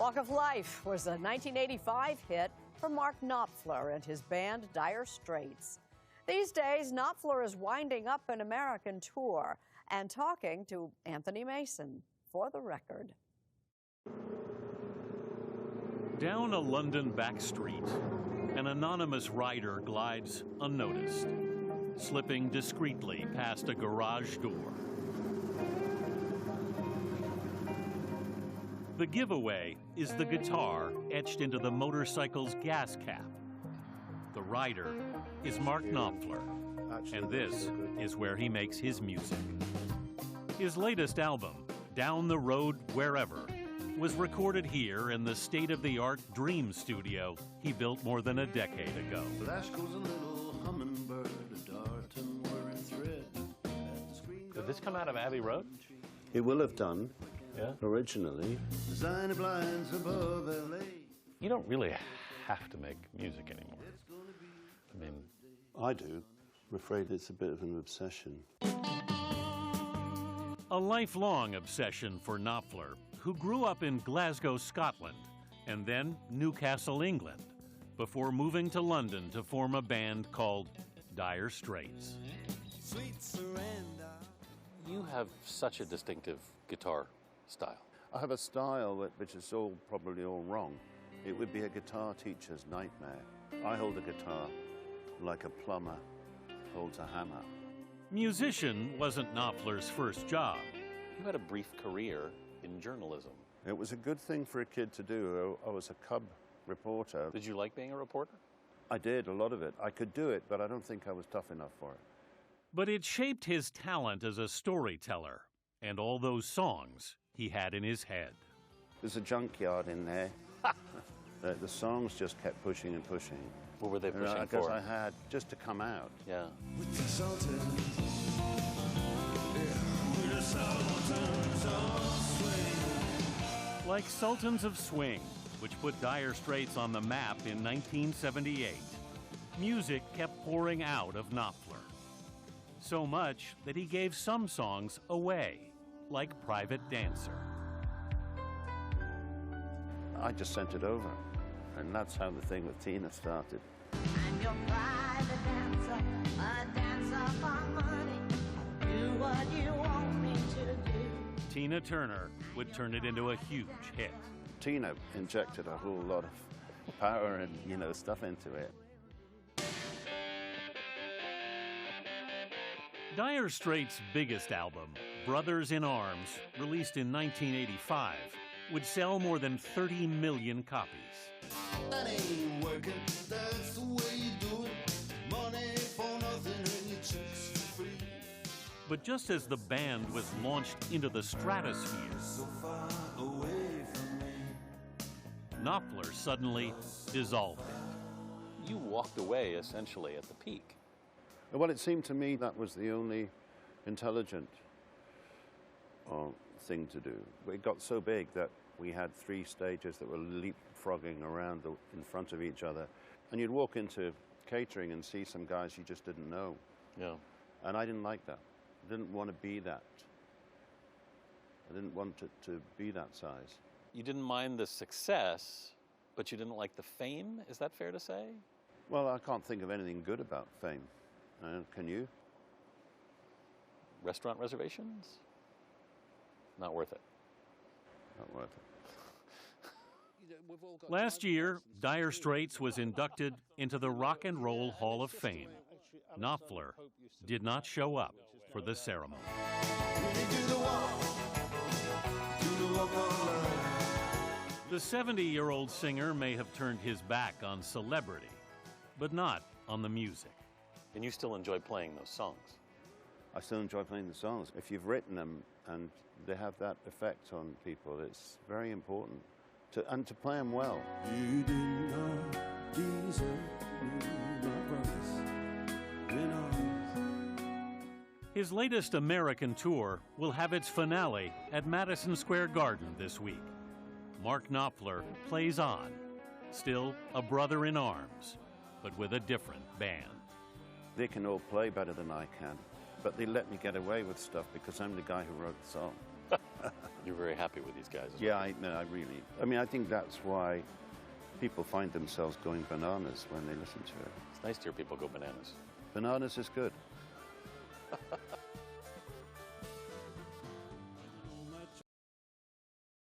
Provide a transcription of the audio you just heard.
Walk of Life was a 1985 hit for Mark Knopfler and his band Dire Straits. These days, Knopfler is winding up an American tour and talking to Anthony Mason for the record. Down a London back street, an anonymous rider glides unnoticed, slipping discreetly past a garage door. The giveaway is the guitar etched into the motorcycle's gas cap. The rider is Mark Knopfler, and this is where he makes his music. His latest album, Down the Road Wherever, was recorded here in the state-of-the-art Dream Studio he built more than a decade ago. Flash goes a little hummingbird, a dart and whirring thread. Did this come out of Abbey Road? It will have done, Yeah. originally. Designer blinds above LA. You don't really have to make music anymore. I mean, I do. I'm afraid it's a bit of an obsession. A lifelong obsession for Knopfler, who grew up in Glasgow, Scotland, and then Newcastle, England, before moving to London to form a band called Dire Straits. Sweet surrender. you have such a distinctive guitar style. I have a style which is probably all wrong. It would be a guitar teacher's nightmare. I hold a guitar like a plumber holds a hammer. Musician wasn't Knopfler's first job. You had a brief career in journalism. It was a good thing for a kid to do. I was a cub reporter. Did you like being a reporter? I did, a lot of it. I could do it, but I don't think I was tough enough for it. But it shaped his talent as a storyteller and all those songs he had in his head. There's a junkyard in there. The songs just kept pushing and pushing. What were they pushing I guess for? I had just to come out. Yeah. With the Sultans. Yeah. With the Sultans of Swing. Like Sultans of Swing, which put Dire Straits on the map in 1978, music kept pouring out of Knopfler. So much that he gave some songs away, like Private Dancer. I just sent it over. And that's how the thing with Tina started. I'm your private dancer, a dancer for money. Do what you want me to do. Tina Turner would turn it into a huge hit. Tina injected a whole lot of power and, stuff into it. Dire Straits' biggest album, Brothers in Arms, released in 1985, would sell more than 30 million copies. That ain't working, that's the way you do it. Money for nothing and your chicks for free. But just as the band was launched into the stratosphere, So far away from me. Knopfler suddenly dissolved it. You walked away essentially at the peak. Well, it seemed to me that was the only intelligent thing to do. It got so big that we had 3 stages that were leapfrogging around in front of each other. And you'd walk into catering and see some guys you just didn't know. Yeah. And I didn't like that. I didn't want to be that. I didn't want it to be that size. You didn't mind the success, but you didn't like the fame? Is that fair to say? Well, I can't think of anything good about fame. Can you? Restaurant reservations? Not worth it. Not worth it. Last year, Dire Straits was inducted into the Rock and Roll Hall of Fame. Knopfler did not show up for the ceremony. The 70-year-old singer may have turned his back on celebrity, but not on the music. And you still enjoy playing those songs? I still enjoy playing the songs. If you've written them and they have that effect on people, it's very important to play them well. You did not deserve my brothers in arms. His latest American tour will have its finale at Madison Square Garden this week. Mark Knopfler plays on, still a brother in arms, but with a different band. They can all play better than I can. But they let me get away with stuff because I'm the guy who wrote the song. You're very happy with these guys. Yeah, I really. I mean, I think that's why people find themselves going bananas when they listen to it. It's nice to hear people go bananas. Bananas is good.